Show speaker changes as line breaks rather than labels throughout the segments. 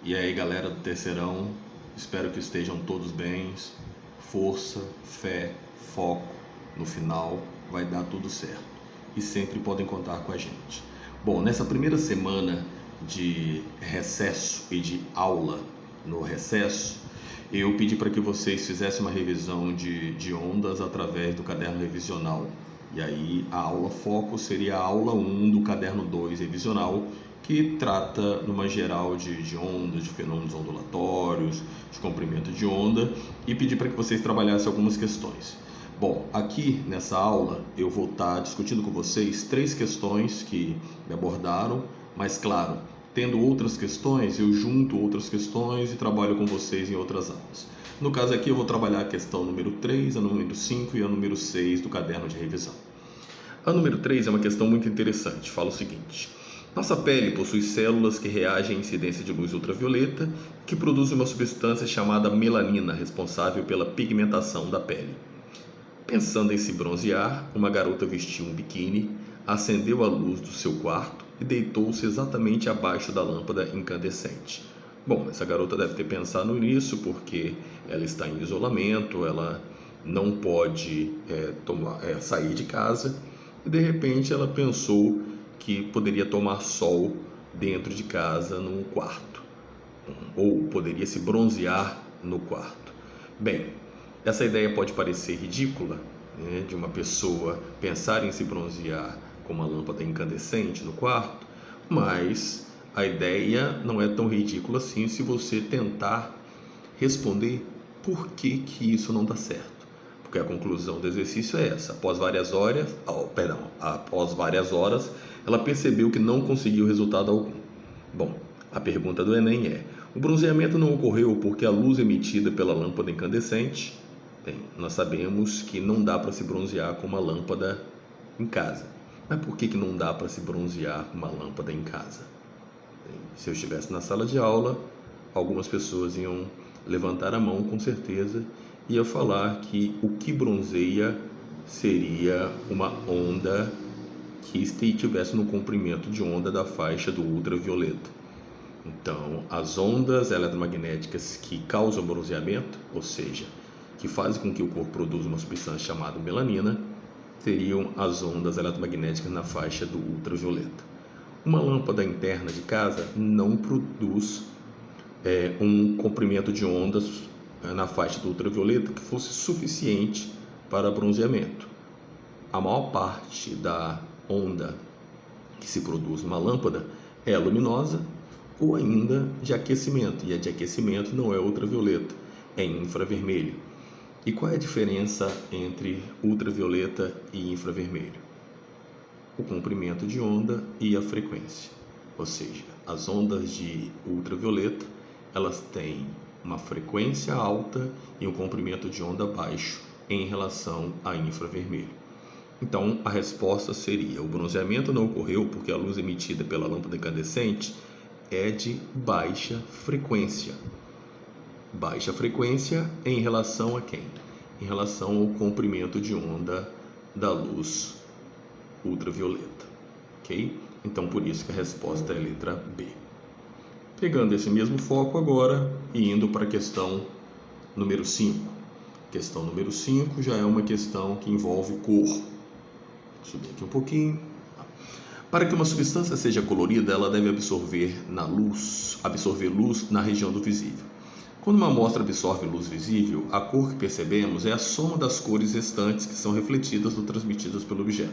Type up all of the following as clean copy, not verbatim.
E aí, galera do terceirão, espero que estejam todos bem. Força, fé, foco, no final vai dar tudo certo. E sempre podem contar com a gente. Bom, nessa primeira semana de recesso e de aula no recesso, eu pedi para que vocês fizessem uma revisão de ondas através do caderno revisional. E aí a aula foco seria a aula 1 do caderno 2 revisional, que trata numa geral de ondas, de fenômenos ondulatórios, de comprimento de onda, e pedi para que vocês trabalhassem algumas questões. Bom, aqui nessa aula eu vou estar discutindo com vocês 3 questões que me abordaram, mas claro, tendo outras questões, eu junto outras questões e trabalho com vocês em outras aulas. No caso aqui eu vou trabalhar a questão número 3, a número 5 e a número 6 do caderno de revisão. A número 3 é uma questão muito interessante, fala o seguinte: nossa pele possui células que reagem à incidência de luz ultravioleta, que produzem uma substância chamada melanina, responsável pela pigmentação da pele. Pensando em se bronzear, uma garota vestiu um biquíni, acendeu a luz do seu quarto e deitou-se exatamente abaixo da lâmpada incandescente. Bom, essa garota deve ter pensado nisso porque ela está em isolamento, ela não pode sair de casa e de repente ela pensou que poderia tomar sol dentro de casa num quarto, ou poderia se bronzear no quarto. Bem, essa ideia pode parecer ridícula, né, de uma pessoa pensar em se bronzear com uma lâmpada incandescente no quarto, mas a ideia não é tão ridícula assim se você tentar responder por que isso não dá certo. Porque a conclusão do exercício é essa: após várias horas, ela percebeu que não conseguiu resultado algum. Bom, a pergunta do Enem é: o bronzeamento não ocorreu porque a luz emitida pela lâmpada incandescente? Bem, nós sabemos que não dá para se bronzear com uma lâmpada em casa. Mas por que não dá para se bronzear com uma lâmpada em casa? Bem, se eu estivesse na sala de aula, algumas pessoas iam levantar a mão com certeza e ia falar que o que bronzeia seria uma onda que estivesse no comprimento de onda da faixa do ultravioleta. Então, as ondas eletromagnéticas que causam bronzeamento, ou seja, que fazem com que o corpo produza uma substância chamada melanina, seriam as ondas eletromagnéticas na faixa do ultravioleta. Uma lâmpada interna de casa não produz um comprimento de ondas na faixa do ultravioleta que fosse suficiente para bronzeamento. A maior parte da onda que se produz numa lâmpada é luminosa ou ainda de aquecimento, e a de aquecimento não é ultravioleta, é infravermelho. E qual é a diferença entre ultravioleta e infravermelho? O comprimento de onda e a frequência. Ou seja, as ondas de ultravioleta, elas têm uma frequência alta e um comprimento de onda baixo em relação a infravermelho. Então, a resposta seria: o bronzeamento não ocorreu porque a luz emitida pela lâmpada incandescente é de baixa frequência. Baixa frequência em relação a quem? Em relação ao comprimento de onda da luz ultravioleta, ok? Então, por isso que a resposta é a letra B. Pegando esse mesmo foco agora e indo para a questão número 5. Questão número 5 já é uma questão que envolve cor. Vou subir aqui um pouquinho. Para que uma substância seja colorida, ela deve absorver luz na região do visível. Quando uma amostra absorve luz visível, a cor que percebemos é a soma das cores restantes que são refletidas ou transmitidas pelo objeto.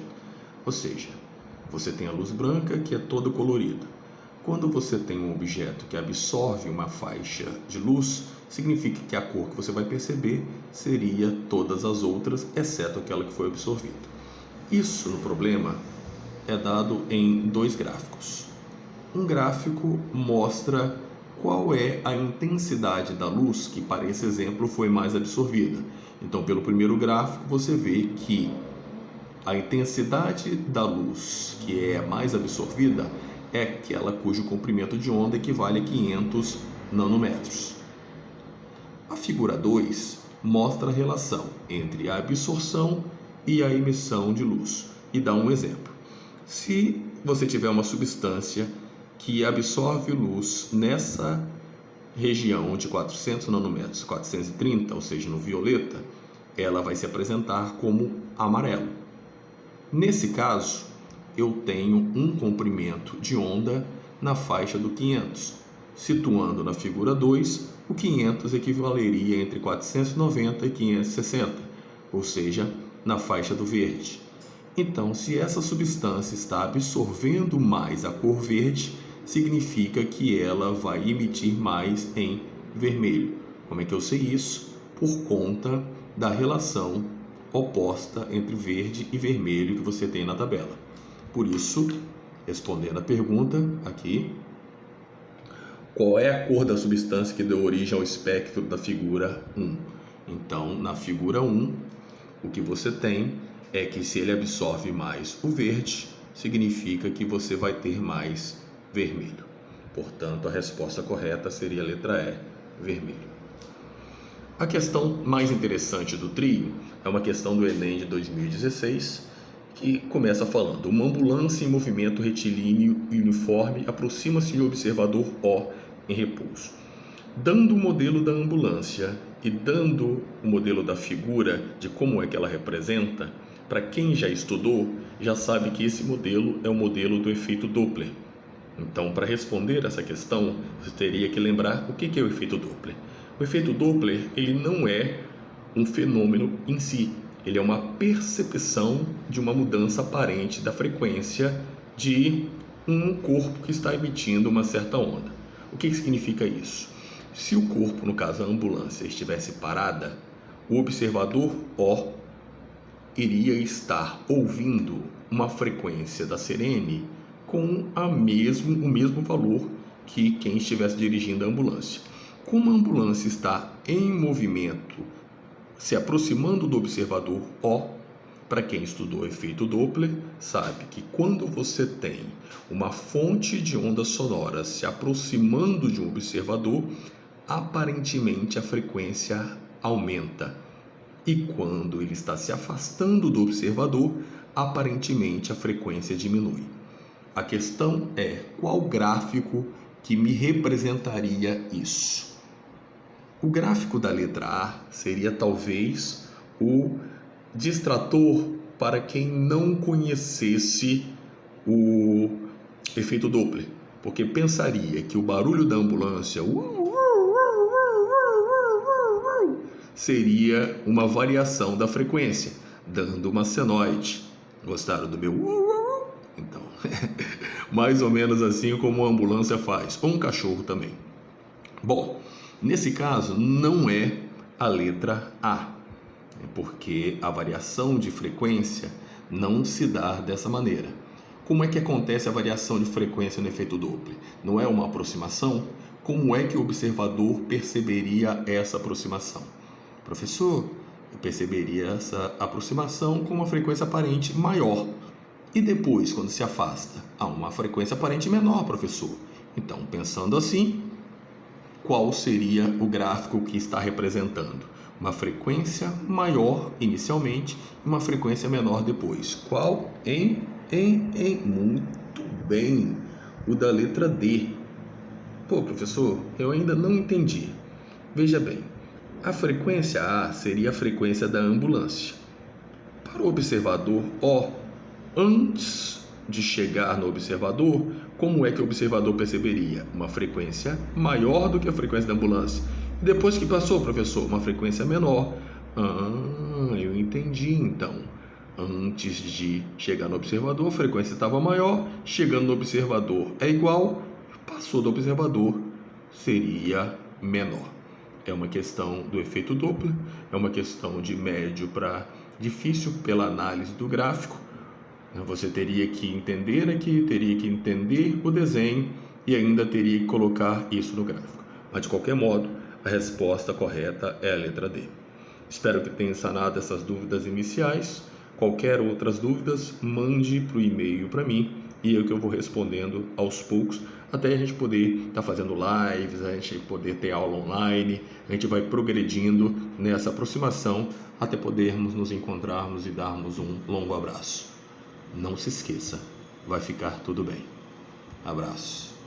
Ou seja, você tem a luz branca, que é toda colorida. Quando você tem um objeto que absorve uma faixa de luz, significa que a cor que você vai perceber seria todas as outras, exceto aquela que foi absorvida. Isso no problema é dado em 2 gráficos. Um gráfico mostra qual é a intensidade da luz que para esse exemplo foi mais absorvida. Então, pelo primeiro gráfico, você vê que a intensidade da luz que é mais absorvida é aquela cujo comprimento de onda equivale a 500 nanômetros. A figura 2 mostra a relação entre a absorção e a emissão de luz e dá um exemplo. Se você tiver uma substância que absorve luz nessa região de 400 nanômetros, 430, ou seja, no violeta, ela vai se apresentar como amarelo. Nesse caso, eu tenho um comprimento de onda na faixa do 500. Situando na figura 2, o 500 equivaleria entre 490 e 560, ou seja, na faixa do verde. Então, se essa substância está absorvendo mais a cor verde, significa que ela vai emitir mais em vermelho. Como é que eu sei isso? Por conta da relação oposta entre verde e vermelho que você tem na tabela. Por isso, respondendo a pergunta aqui, qual é a cor da substância que deu origem ao espectro da figura 1? Então, na figura 1, o que você tem é que se ele absorve mais o verde, significa que você vai ter mais vermelho. Portanto, a resposta correta seria a letra E, vermelho. A questão mais interessante do trio é uma questão do Enem de 2016, que começa falando: uma ambulância em movimento retilíneo e uniforme aproxima-se do observador O em repouso. Dando o modelo da ambulância e dando o modelo da figura de como é que ela representa, para quem já estudou, já sabe que esse modelo é o modelo do efeito Doppler. Então, para responder essa questão, você teria que lembrar o que é o efeito Doppler. O efeito Doppler, ele não é um fenômeno em si, ele é uma percepção de uma mudança aparente da frequência de um corpo que está emitindo uma certa onda. O que significa isso? Se o corpo, no caso a ambulância, estivesse parada, o observador O iria estar ouvindo uma frequência da sirene com o mesmo valor que quem estivesse dirigindo a ambulância. Como a ambulância está em movimento, se aproximando do observador O, para quem estudou o efeito Doppler, sabe que quando você tem uma fonte de ondas sonoras se aproximando de um observador, aparentemente a frequência aumenta. E quando ele está se afastando do observador, aparentemente a frequência diminui. A questão é qual gráfico que me representaria isso. O gráfico da letra A seria talvez o distrator para quem não conhecesse o efeito Doppler, porque pensaria que o barulho da ambulância seria uma variação da frequência, dando uma senoide. Gostaram do meu? Então, mais ou menos assim como a ambulância faz, ou um cachorro também. Bom, nesse caso não é a letra A, porque a variação de frequência não se dá dessa maneira. Como é que acontece a variação de frequência no efeito Doppler? Não é uma aproximação? Como é que o observador perceberia essa aproximação? Professor, eu perceberia essa aproximação com uma frequência aparente maior. E depois, quando se afasta, há uma frequência aparente menor, professor. Então, pensando assim, qual seria o gráfico que está representando? Uma frequência maior inicialmente e uma frequência menor depois. Qual? Muito bem. O da letra D. Pô, professor, eu ainda não entendi. Veja bem, a frequência A seria a frequência da ambulância. Para o observador O, antes de chegar no observador, como é que o observador perceberia? Uma frequência maior do que a frequência da ambulância. E depois que passou, professor, uma frequência menor. Eu entendi então. Antes de chegar no observador, a frequência estava maior. Chegando no observador é igual. Passou do observador, seria menor. É uma questão do efeito Doppler, é uma questão de médio para difícil pela análise do gráfico. Você teria que entender aqui, teria que entender o desenho e ainda teria que colocar isso no gráfico. Mas de qualquer modo, a resposta correta é a letra D. Espero que tenha sanado essas dúvidas iniciais. Qualquer outras dúvidas, mande para o e-mail para mim e eu que eu vou respondendo aos poucos, até a gente poder estar fazendo lives, a gente poder ter aula online, a gente vai progredindo nessa aproximação até podermos nos encontrarmos e darmos um longo abraço. Não se esqueça, vai ficar tudo bem. Abraço.